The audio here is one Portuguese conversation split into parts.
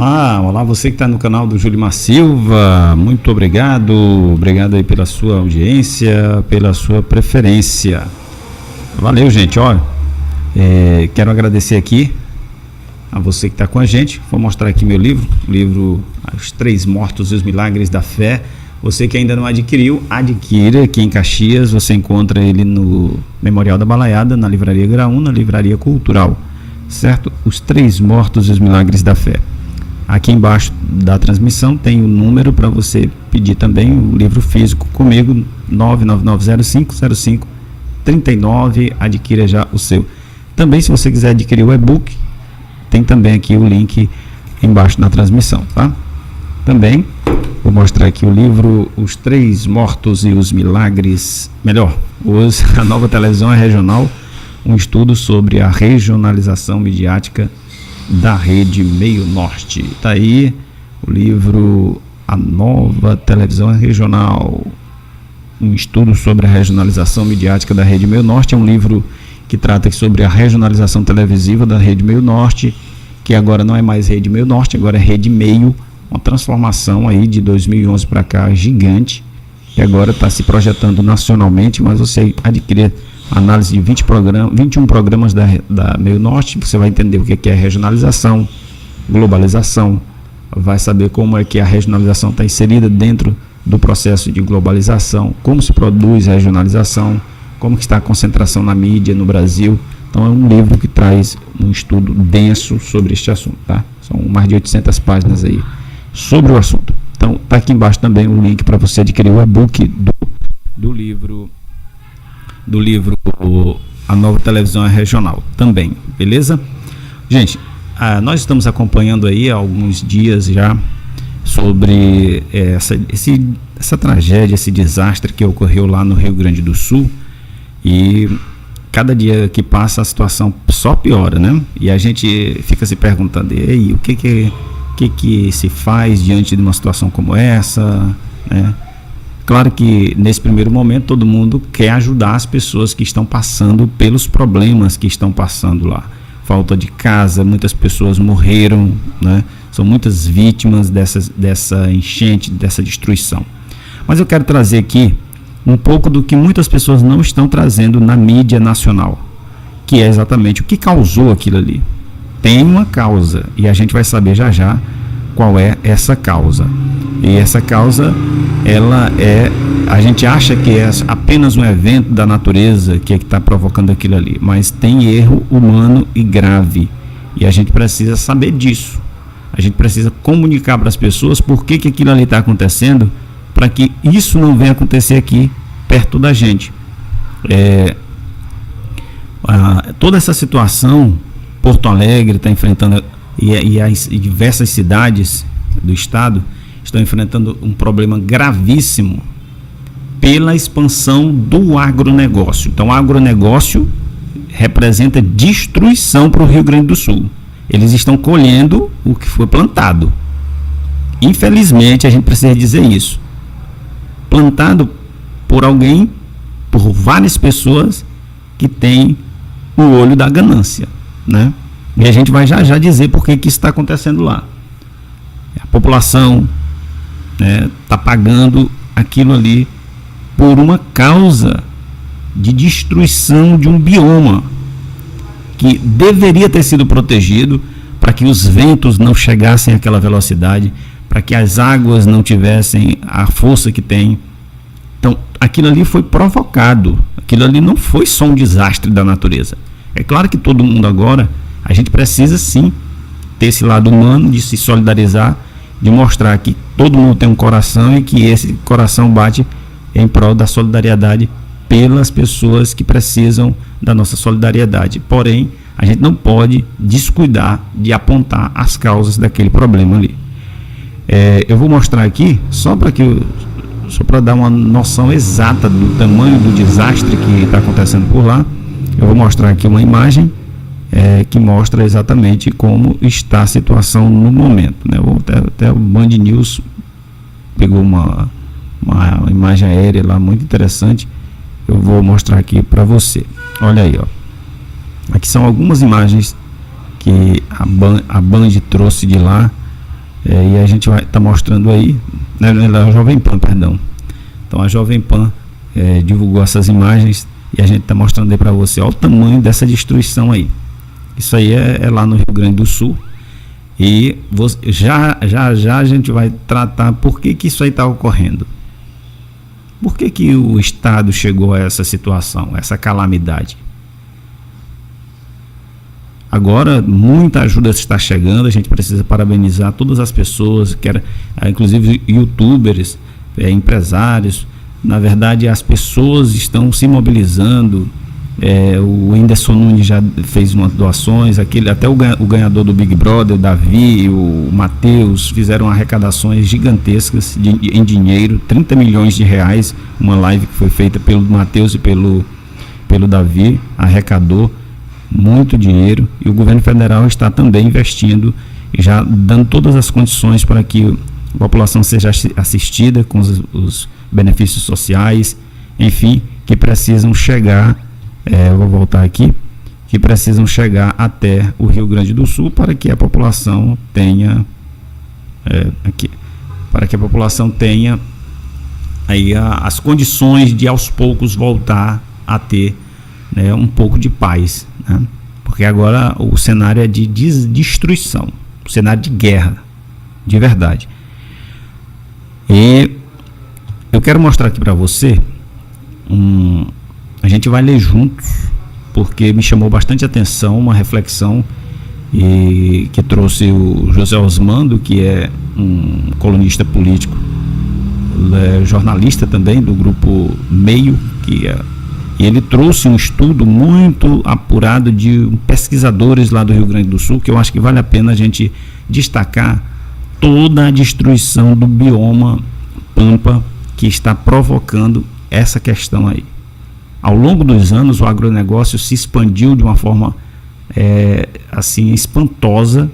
Olá você que está no canal do Julimar Silva, muito obrigado aí pela sua audiência, pela sua preferência. Valeu, gente. Olha, quero agradecer aqui a você que está com a gente. Vou mostrar aqui meu livro Os Três Mortos e os Milagres da Fé. Você que ainda não adquiriu, adquira aqui em Caxias. Você encontra ele no Memorial da Balaiada, na Livraria Graúna, na Livraria Cultural, certo? Os Três Mortos e os Milagres da Fé. Aqui embaixo da transmissão tem o número para você pedir também o livro físico comigo, 999050539. Adquira já o seu. Também, se você quiser adquirir o e-book, tem também aqui o link embaixo na transmissão, tá? Também vou mostrar aqui o livro Os Três Mortos e os Milagres, a nova televisão regional, um estudo sobre a regionalização midiática da Rede Meio Norte. Está aí o livro A Nova Televisão Regional, um estudo sobre a regionalização midiática da Rede Meio Norte. É um livro que trata sobre a regionalização televisiva da Rede Meio Norte, que agora não é mais Rede Meio Norte, agora é Rede Meio, uma transformação aí de 2011 para cá gigante, que agora está se projetando nacionalmente. Mas você adquirir análise de 21 programas da Meio Norte, você vai entender o que é regionalização, globalização, vai saber como é que a regionalização está inserida dentro do processo de globalização, como se produz a regionalização, como que está a concentração na mídia no Brasil. Então é um livro que traz um estudo denso sobre este assunto, tá? São mais de 800 páginas aí sobre o assunto. Então tá aqui embaixo também o link para você adquirir o e-book do livro A Nova Televisão Regional também, beleza? Gente, nós estamos acompanhando aí há alguns dias já sobre essa tragédia, esse desastre que ocorreu lá no Rio Grande do Sul, e cada dia que passa a situação só piora, né? E a gente fica se perguntando, ei, o que se faz diante de uma situação como essa, né? Claro que nesse primeiro momento todo mundo quer ajudar as pessoas que estão passando pelos problemas que estão passando lá. Falta de casa, muitas pessoas morreram, né? São muitas vítimas dessa enchente, dessa destruição. Mas eu quero trazer aqui um pouco do que muitas pessoas não estão trazendo na mídia nacional, que é exatamente o que causou aquilo ali. Tem uma causa e a gente vai saber já já qual é essa causa. E essa causa, a gente acha que é apenas um evento da natureza que está provocando aquilo ali, mas tem erro humano e grave, e a gente precisa saber disso. A gente precisa comunicar para as pessoas por que aquilo ali está acontecendo, para que isso não venha acontecer aqui perto da gente. Toda essa situação, Porto Alegre está enfrentando, e diversas cidades do estado estão enfrentando um problema gravíssimo pela expansão do agronegócio. Então, o agronegócio representa destruição para o Rio Grande do Sul. Eles estão colhendo o que foi plantado. Infelizmente, a gente precisa dizer isso. Plantado por alguém, por várias pessoas que têm o olho da ganância, né? E a gente vai já dizer por que isso está acontecendo lá. A população está pagando aquilo ali por uma causa de destruição de um bioma que deveria ter sido protegido, para que os ventos não chegassem àquela velocidade, para que as águas não tivessem a força que tem. Então, aquilo ali foi provocado, aquilo ali não foi só um desastre da natureza. É claro que todo mundo agora, a gente precisa sim ter esse lado humano, de se solidarizar, de mostrar que todo mundo tem um coração e que esse coração bate em prol da solidariedade pelas pessoas que precisam da nossa solidariedade. Porém, a gente não pode descuidar de apontar as causas daquele problema ali. Eu vou mostrar aqui, só para dar uma noção exata do tamanho do desastre que está acontecendo por lá. Eu vou mostrar aqui uma imagem que mostra exatamente como está a situação no momento, né? Até o Band News pegou uma imagem aérea lá muito interessante. Eu vou mostrar aqui para você. Olha aí, ó. Aqui são algumas imagens que a Band trouxe de lá, E a gente vai estar mostrando aí, né, a Jovem Pan, perdão. Então a Jovem Pan divulgou essas imagens e a gente está mostrando aí para você, olha o tamanho dessa destruição aí. Isso aí é lá no Rio Grande do Sul. E já a gente vai tratar por que isso aí está ocorrendo. Por que o Estado chegou a essa situação, essa calamidade? Agora, muita ajuda está chegando, a gente precisa parabenizar todas as pessoas, inclusive youtubers, empresários. Na verdade, as pessoas estão se mobilizando. O Whindersson Nunes já fez umas doações, até o ganhador do Big Brother, o Davi, o Matheus, fizeram arrecadações gigantescas em dinheiro, 30 milhões de reais, uma live que foi feita pelo Matheus e pelo Davi, arrecadou muito dinheiro, e o governo federal está também investindo, já dando todas as condições para que a população seja assistida com os benefícios sociais, enfim, que precisam chegar, vou voltar aqui, que precisam chegar até o Rio Grande do Sul para que a população tenha aí as condições de aos poucos voltar a ter, né, um pouco de paz, né? Porque agora o cenário é de destruição, o cenário de guerra, de verdade. E eu quero mostrar aqui para você, a gente vai ler juntos, porque me chamou bastante atenção uma reflexão que trouxe o José Osmando, que é um colunista político, jornalista também do grupo Meio, e ele trouxe um estudo muito apurado de pesquisadores lá do Rio Grande do Sul, que eu acho que vale a pena a gente destacar toda a destruição do bioma Pampa que está provocando essa questão aí. Ao longo dos anos, o agronegócio se expandiu de uma forma assim espantosa,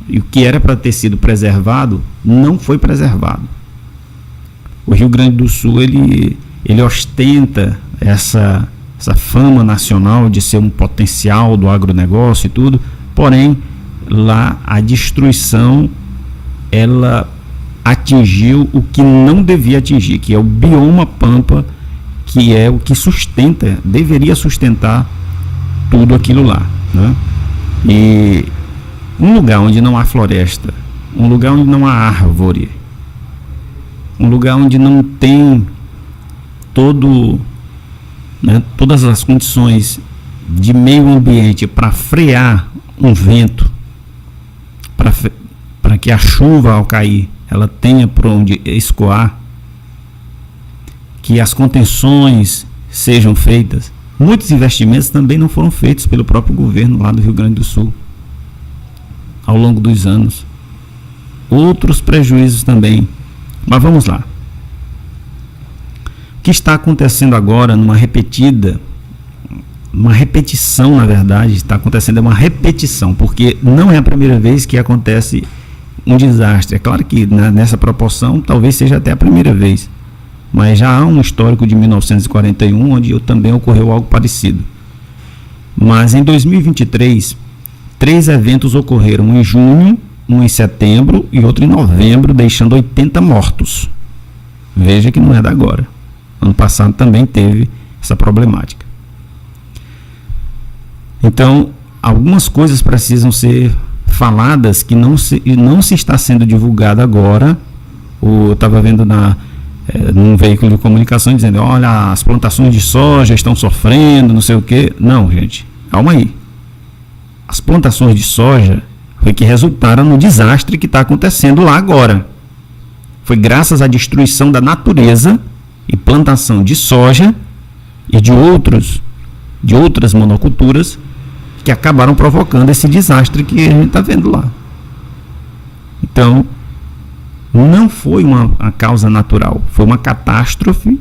e o que era para ter sido preservado não foi preservado. O Rio Grande do Sul ele ostenta essa fama nacional de ser um potencial do agronegócio e tudo, porém lá a destruição ela atingiu o que não devia atingir, que é o bioma Pampa, que é o que deveria sustentar tudo aquilo lá, né? E um lugar onde não há floresta, um lugar onde não há árvore, um lugar onde não tem todas as condições de meio ambiente para frear um vento, para que a chuva ao cair ela tenha por onde escoar, que as contenções sejam feitas. Muitos investimentos também não foram feitos pelo próprio governo lá do Rio Grande do Sul ao longo dos anos. Outros prejuízos também. Mas vamos lá. O que está acontecendo agora uma repetição, na verdade, está acontecendo uma repetição, porque não é a primeira vez que acontece um desastre. É claro que nessa proporção talvez seja até a primeira vez, mas já há um histórico de 1941 onde também ocorreu algo parecido. Mas em 2023, 3 eventos ocorreram em junho, um em setembro e outro em novembro, deixando 80 mortos. Veja que não é da agora. Ano passado também teve essa problemática. Então, algumas coisas precisam ser faladas que não se está sendo divulgada agora. Eu estava vendo num veículo de comunicação dizendo, olha, as plantações de soja estão sofrendo, não sei o quê. Não, gente, calma aí. As plantações de soja foi que resultaram no desastre que está acontecendo lá agora. Foi graças à destruição da natureza e plantação de soja e de outras monoculturas que acabaram provocando esse desastre que a gente está vendo lá. Então, não foi uma causa natural, foi uma catástrofe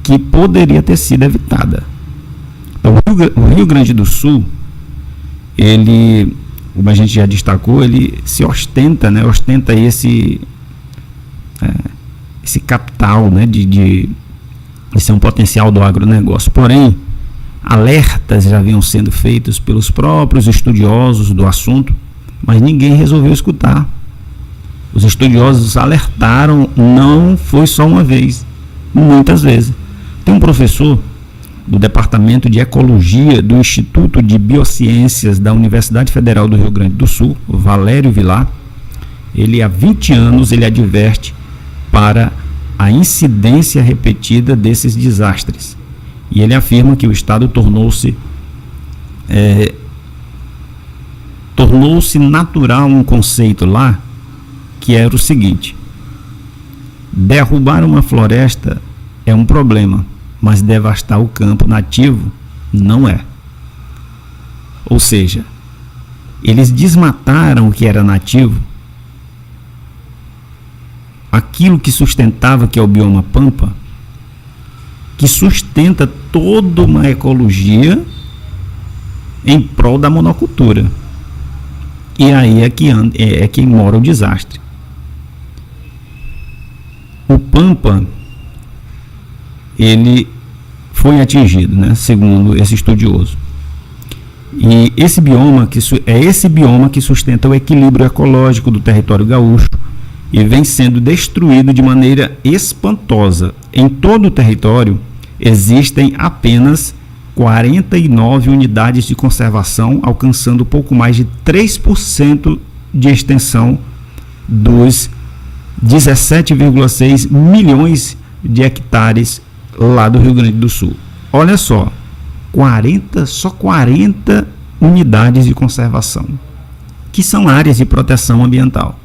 que poderia ter sido evitada. Então, o Rio Grande do Sul, ele, como a gente já destacou, ele se ostenta esse capital, né, de ser um potencial do agronegócio. Porém, alertas já vinham sendo feitos pelos próprios estudiosos do assunto, mas ninguém resolveu escutar. Os estudiosos alertaram, não foi só uma vez, muitas vezes. Tem um professor do Departamento de Ecologia do Instituto de Biociências da Universidade Federal do Rio Grande do Sul, Valério Vilar. Ele há 20 anos ele adverte para a incidência repetida desses desastres. E ele afirma que o Estado tornou-se natural um conceito lá, que era o seguinte: derrubar uma floresta é um problema, mas devastar o campo nativo não é. Ou seja, eles desmataram o que era nativo, aquilo que sustentava, que é o bioma pampa, que sustenta toda uma ecologia em prol da monocultura. E aí é que mora o desastre. O pampa, ele foi atingido, né, segundo esse estudioso. E esse bioma que sustenta o equilíbrio ecológico do território gaúcho e vem sendo destruído de maneira espantosa. Em todo o território existem apenas 49 unidades de conservação, alcançando pouco mais de 3% de extensão dos 17,6 milhões de hectares lá do Rio Grande do Sul. Olha só, 40 unidades de conservação, que são áreas de proteção ambiental.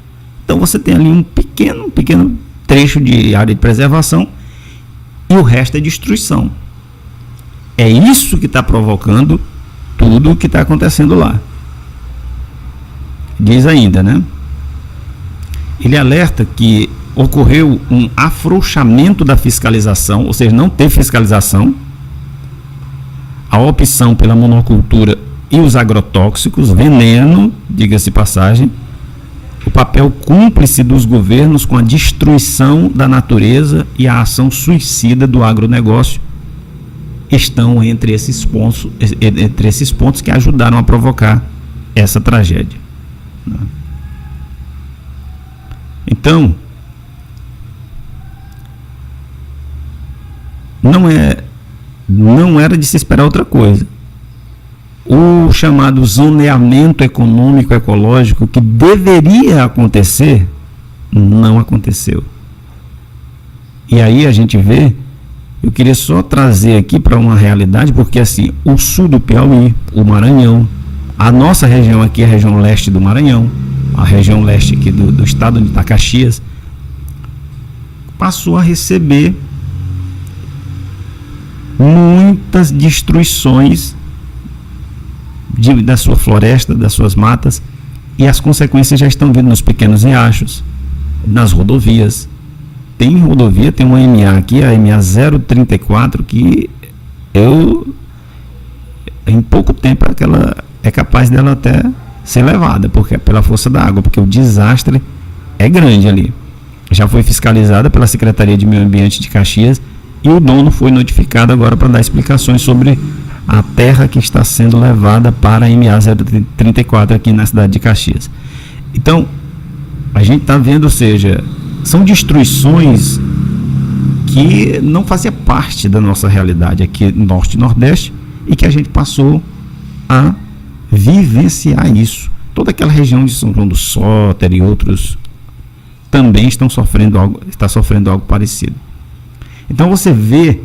Então você tem ali um pequeno trecho de área de preservação e o resto é destruição. É isso que está provocando tudo o que está acontecendo lá. Diz ainda, né? Ele alerta que ocorreu um afrouxamento da fiscalização, ou seja, não teve fiscalização, a opção pela monocultura e os agrotóxicos, veneno, diga-se de passagem, o papel cúmplice dos governos com a destruição da natureza e a ação suicida do agronegócio estão entre esses pontos que ajudaram a provocar essa tragédia. Então, não era de se esperar outra coisa. O chamado zoneamento econômico ecológico que deveria acontecer, não aconteceu. E aí a gente vê, eu queria só trazer aqui para uma realidade, porque assim, o sul do Piauí, o Maranhão, a nossa região aqui, a região leste do Maranhão, a região leste aqui do estado de Caxias, passou a receber muitas destruições da sua floresta, das suas matas, e as consequências já estão vindo nos pequenos riachos, nas rodovias. Tem rodovia, tem uma MA aqui, a MA 034, que em pouco tempo ela é capaz dela até ser levada, porque pela força da água, porque o desastre é grande ali. Já foi fiscalizada pela Secretaria de Meio Ambiente de Caxias e o dono foi notificado agora para dar explicações sobre a terra que está sendo levada para a MA 034 aqui na cidade de Caxias. Então, a gente está vendo, ou seja, são destruições que não fazia parte da nossa realidade aqui no Norte e Nordeste e que a gente passou a vivenciar isso. Toda aquela região de São João do Soter e outros também está sofrendo algo parecido. Então você vê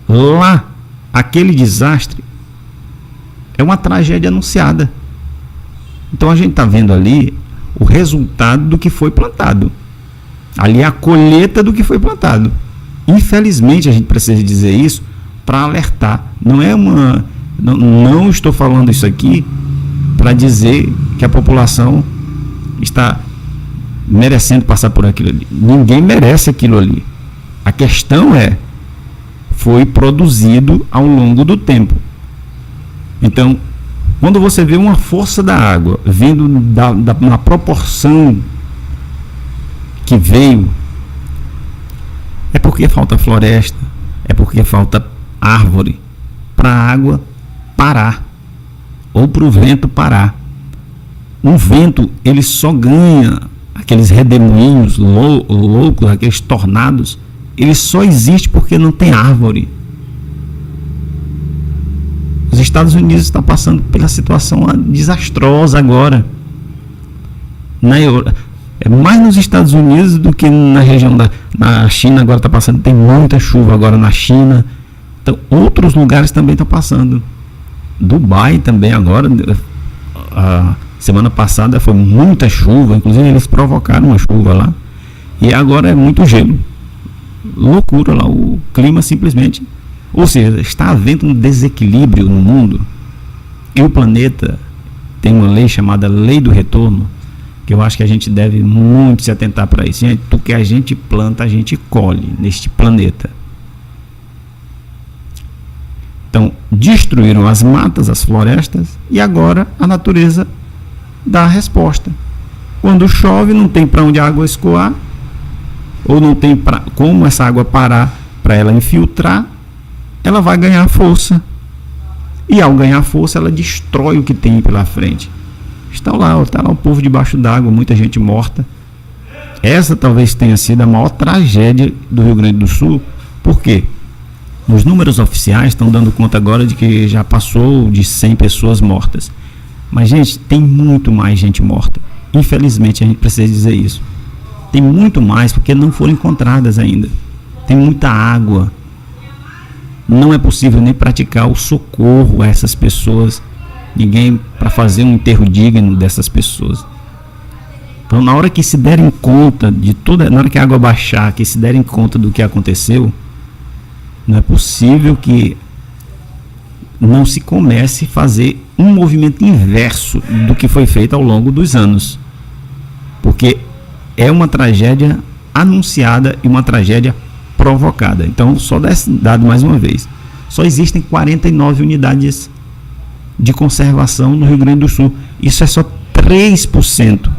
lá aquele desastre é uma tragédia anunciada. Então a gente está vendo ali o resultado do que foi plantado. Ali é a colheita do que foi plantado. Infelizmente a gente precisa dizer isso para alertar. Não estou falando isso aqui para dizer que a população está merecendo passar por aquilo ali. Ninguém merece aquilo ali. A questão foi produzido ao longo do tempo. Então, quando você vê uma força da água vindo na proporção que veio, é porque falta floresta, é porque falta árvore para a água parar ou para o vento parar. Um vento, ele só ganha aqueles redemoinhos loucos, aqueles tornados, ele só existe porque não tem árvore. Os Estados Unidos estão passando pela situação desastrosa agora. É mais nos Estados Unidos do que na região na China. Agora está passando, tem muita chuva agora na China. Então, outros lugares também estão passando. Dubai também agora. A semana passada foi muita chuva, inclusive eles provocaram uma chuva lá. E agora é muito gelo. Loucura lá, o clima simplesmente. Ou seja, está havendo um desequilíbrio no mundo. E o planeta tem uma lei chamada Lei do Retorno, que eu acho que a gente deve muito se atentar para isso. O que a gente planta, a gente colhe neste planeta. Então, destruíram as matas, as florestas, e agora a natureza dá a resposta. Quando chove, não tem para onde a água escoar, ou não tem como essa água parar para ela infiltrar, ela vai ganhar força. E ao ganhar força, ela destrói o que tem pela frente. Está lá o povo debaixo d'água, muita gente morta. Essa talvez tenha sido a maior tragédia do Rio Grande do Sul. Por quê? Os números oficiais estão dando conta agora de que já passou de 100 pessoas mortas. Mas, gente, tem muito mais gente morta. Infelizmente, a gente precisa dizer isso. Tem muito mais porque não foram encontradas ainda. Tem muita água. Não é possível nem praticar o socorro a essas pessoas. Ninguém para fazer um enterro digno dessas pessoas. Então, na hora que se derem conta de tudo, na hora que a água baixar, que se derem conta do que aconteceu, não é possível que não se comece a fazer um movimento inverso do que foi feito ao longo dos anos. Porque é uma tragédia anunciada e uma tragédia provocada. Então, só desse dado mais uma vez. Só existem 49 unidades de conservação no Rio Grande do Sul. Isso é só 3%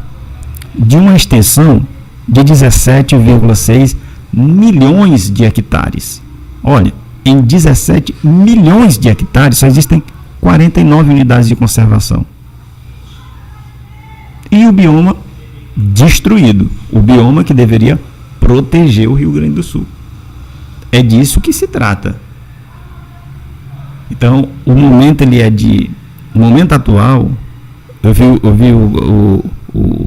de uma extensão de 17,6 milhões de hectares. Olha, em 17 milhões de hectares só existem 49 unidades de conservação. E o bioma destruído. O bioma que deveria proteger o Rio Grande do Sul. É disso que se trata. Então, o momento o momento atual, eu vi o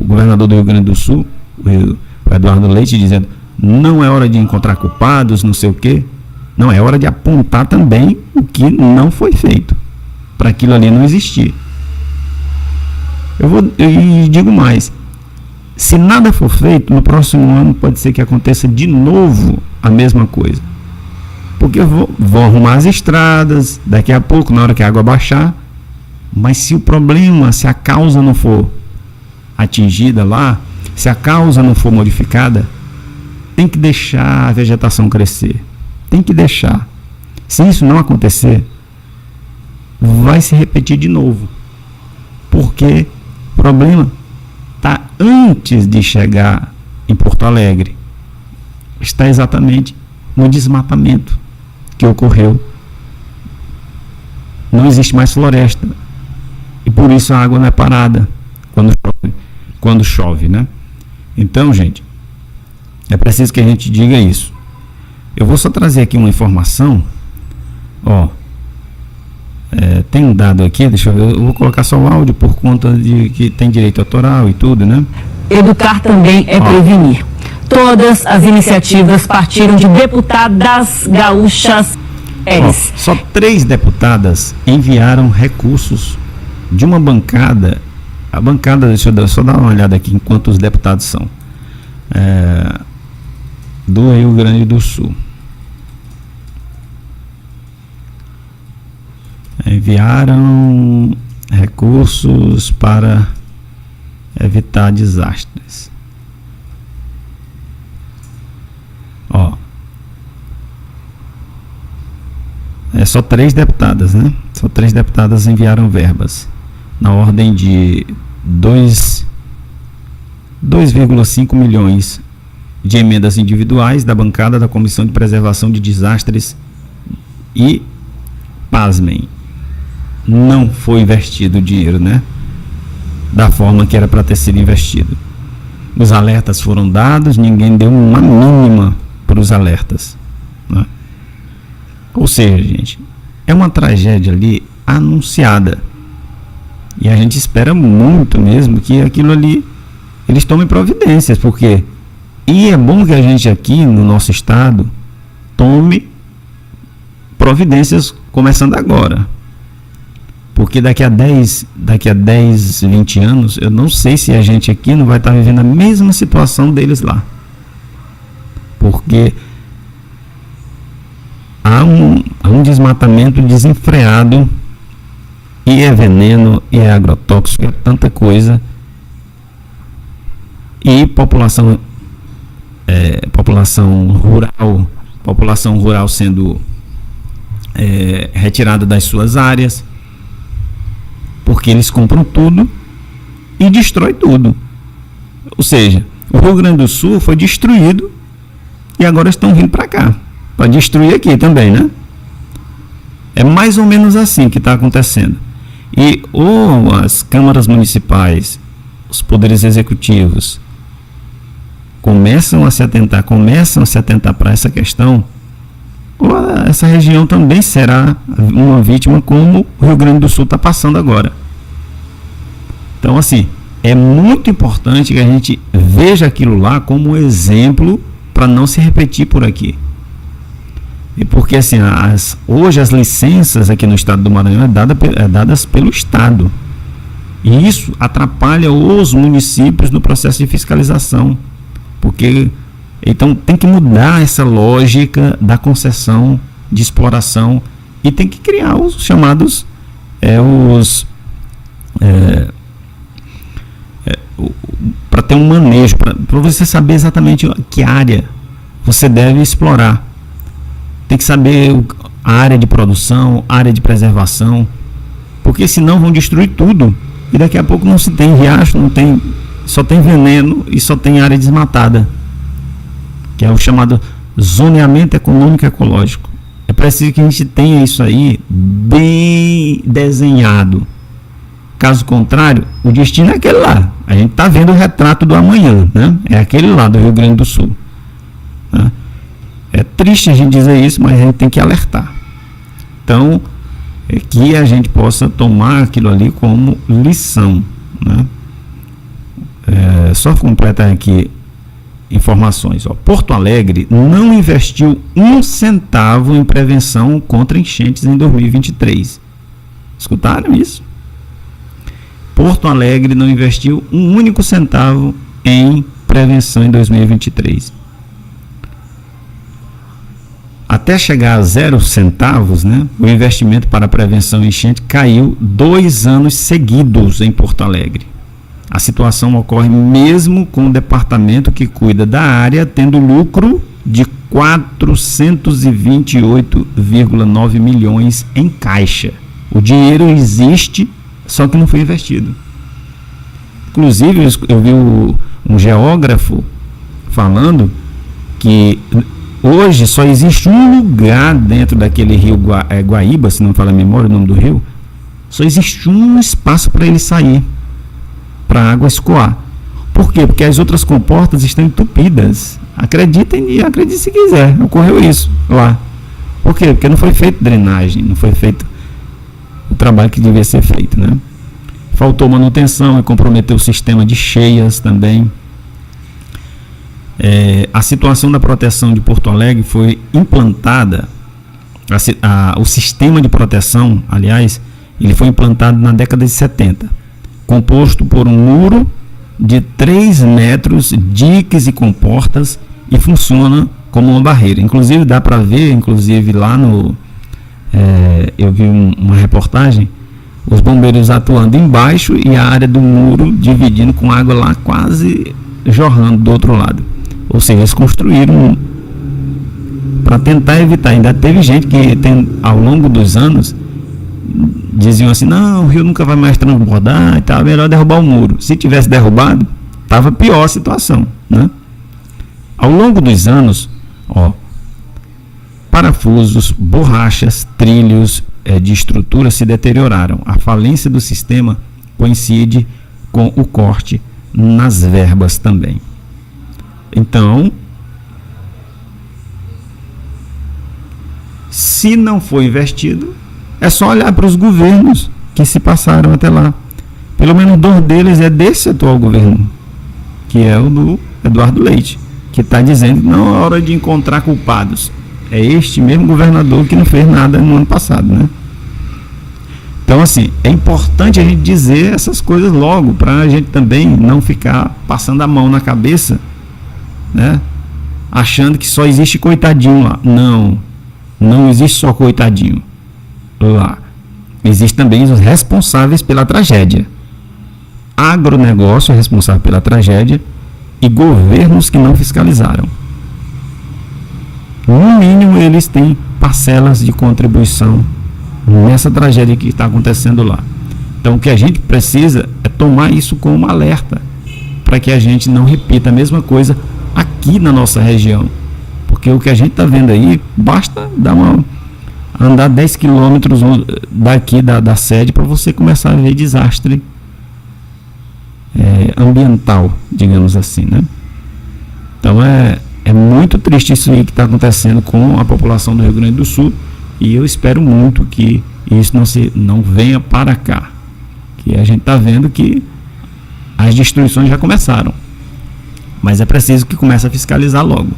governador do Rio Grande do Sul, o Eduardo Leite, dizendo: não é hora de encontrar culpados, não sei o quê. Não, é hora de apontar também o que não foi feito, para aquilo ali não existir. Eu digo mais: se nada for feito, no próximo ano pode ser que aconteça de novo a mesma coisa. Porque vão arrumar as estradas, daqui a pouco, na hora que a água baixar, mas se o problema, se a causa não for atingida lá, se a causa não for modificada, tem que deixar a vegetação crescer. Tem que deixar. Se isso não acontecer, vai se repetir de novo. Porque o problema está antes de chegar em Porto Alegre. Está exatamente no desmatamento que ocorreu. Não existe mais floresta. E por isso a água não é parada quando chove, né? Então, gente, é preciso que a gente diga isso. Eu vou só trazer aqui uma informação. Tem um dado aqui, deixa eu ver, eu vou colocar só o áudio por conta de que tem direito autoral e tudo, né? Educar também é prevenir. Todas as iniciativas partiram de deputadas gaúchas. Só 3 deputadas enviaram recursos de uma bancada. A bancada, deixa eu só dar uma olhada aqui em quantos deputados são. Do Rio Grande do Sul. Enviaram recursos para evitar desastres. É só 3 deputadas, né? Só 3 deputadas enviaram verbas na ordem de 2,5 milhões de emendas individuais da bancada da Comissão de Preservação de Desastres e, pasmem, não foi investido o dinheiro, né? da forma que era para ter sido investido. Os alertas foram dados, ninguém deu uma mínima para os alertas, né? Ou seja, gente, é uma tragédia ali anunciada. E a gente espera muito mesmo que aquilo ali, eles tomem providências, porque e é bom que a gente aqui no nosso estado tome providências começando agora. Porque daqui a 10, 20 anos, eu não sei se a gente aqui não vai estar vivendo a mesma situação deles lá. Porque há um desmatamento desenfreado, e é veneno, e é agrotóxico, é tanta coisa. E população rural sendo retirada das suas áreas, porque eles compram tudo e destrói tudo. Ou seja, o Rio Grande do Sul foi destruído e agora estão vindo para cá para destruir aqui também, né? É mais ou menos assim que está acontecendo. E ou as câmaras municipais, os poderes executivos começam a se atentar para essa questão, ou essa região também será uma vítima, como o Rio Grande do Sul está passando agora. Então, assim, é muito importante que a gente veja aquilo lá como um exemplo para não se repetir por aqui. E porque, assim, hoje as licenças aqui no estado do Maranhão é dadas pelo estado. E isso atrapalha os municípios no processo de fiscalização. Porque, então, tem que mudar essa lógica da concessão, de exploração, e tem que criar os chamados para ter um manejo, para você saber exatamente que área você deve explorar. Tem que saber a área de produção, área de preservação, porque senão vão destruir tudo e daqui a pouco não se tem riacho, só tem veneno e só tem área desmatada, que é o chamado zoneamento econômico ecológico. É preciso que a gente tenha isso aí bem desenhado. Caso contrário, o destino é aquele lá. A gente está vendo o retrato do amanhã, né? É aquele lá do Rio Grande do Sul, né? É triste a gente dizer isso, mas a gente tem que alertar. Então, é que a gente possa tomar aquilo ali como lição, né? Só completar aqui informações. Porto Alegre não investiu um centavo em prevenção contra enchentes em 2023. Escutaram isso? Porto Alegre não investiu um único centavo em prevenção em 2023. Até chegar a 0 centavos, né, o investimento para prevenção e enchente caiu 2 anos seguidos em Porto Alegre. A situação ocorre mesmo com o departamento que cuida da área tendo lucro de 428,9 milhões em caixa. O dinheiro existe, só que não foi investido. Inclusive, eu vi um geógrafo falando que hoje só existe um lugar dentro daquele rio Guaíba, se não me falha a memória o nome do rio, só existe um espaço para ele sair, para a água escoar. Por quê? Porque as outras comportas estão entupidas. Acreditem e acreditem se quiser, ocorreu isso lá. Por quê? Porque não foi feito drenagem, não foi feito o trabalho que devia ser feito, né? Faltou manutenção e comprometeu o sistema de cheias também. A situação da proteção de Porto Alegre foi implantada, o sistema de proteção, aliás, ele foi implantado na década de 70, composto por um muro de 3 metros, diques e comportas, e funciona como uma barreira. Inclusive dá para ver, lá eu vi uma reportagem, os bombeiros atuando embaixo e a área do muro dividindo, com água lá quase jorrando do outro lado. Ou seja, eles construíram para tentar evitar. Ainda teve gente que ao longo dos anos diziam assim: não, o rio nunca vai mais transbordar e tal, é melhor derrubar o muro. Se tivesse derrubado, estava pior a situação, né? Ao longo dos anos, parafusos, borrachas, trilhos de estrutura se deterioraram. A falência do sistema coincide com o corte nas verbas também. Então, se não for investido, é só olhar para os governos que se passaram até lá. Pelo menos 2 deles é desse atual governo, que é o do Eduardo Leite, que está dizendo que não é hora de encontrar culpados. É este mesmo governador que não fez nada no ano passado, né? Então, assim, é importante a gente dizer essas coisas logo, para a gente também não ficar passando a mão na cabeça, né? Achando que só existe coitadinho lá. Não existe só coitadinho lá. Existem também os responsáveis pela tragédia. Agronegócio é responsável pela tragédia e governos que não fiscalizaram. No mínimo, eles têm parcelas de contribuição nessa tragédia que está acontecendo lá. Então, o que a gente precisa é tomar isso como um alerta, para que a gente não repita a mesma coisa aqui na nossa região. Porque o que a gente está vendo aí, basta andar 10 quilômetros daqui da sede para você começar a ver desastre ambiental, digamos assim, né? Então é muito triste isso aí que está acontecendo com a população do Rio Grande do Sul, e eu espero muito que isso não venha para cá, que a gente está vendo que as destruições já começaram, mas é preciso que comece a fiscalizar logo,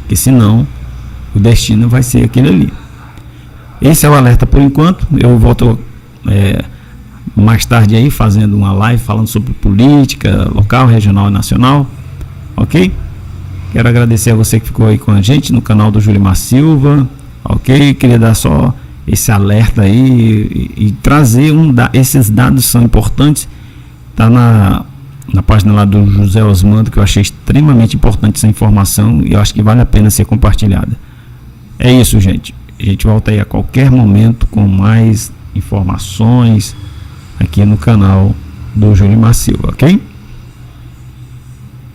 porque senão o destino vai ser aquele ali. Esse é o alerta por enquanto. Eu volto mais tarde aí fazendo uma live falando sobre política local, regional e nacional, ok? Quero agradecer a você que ficou aí com a gente no canal do Julimar Silva, ok? Queria dar só esse alerta aí e trazer esses dados são importantes. Tá na página lá do José Osmando, que eu achei extremamente importante essa informação e eu acho que vale a pena ser compartilhada. É isso, gente. A gente volta aí a qualquer momento com mais informações aqui no canal do Julimar Silva, ok?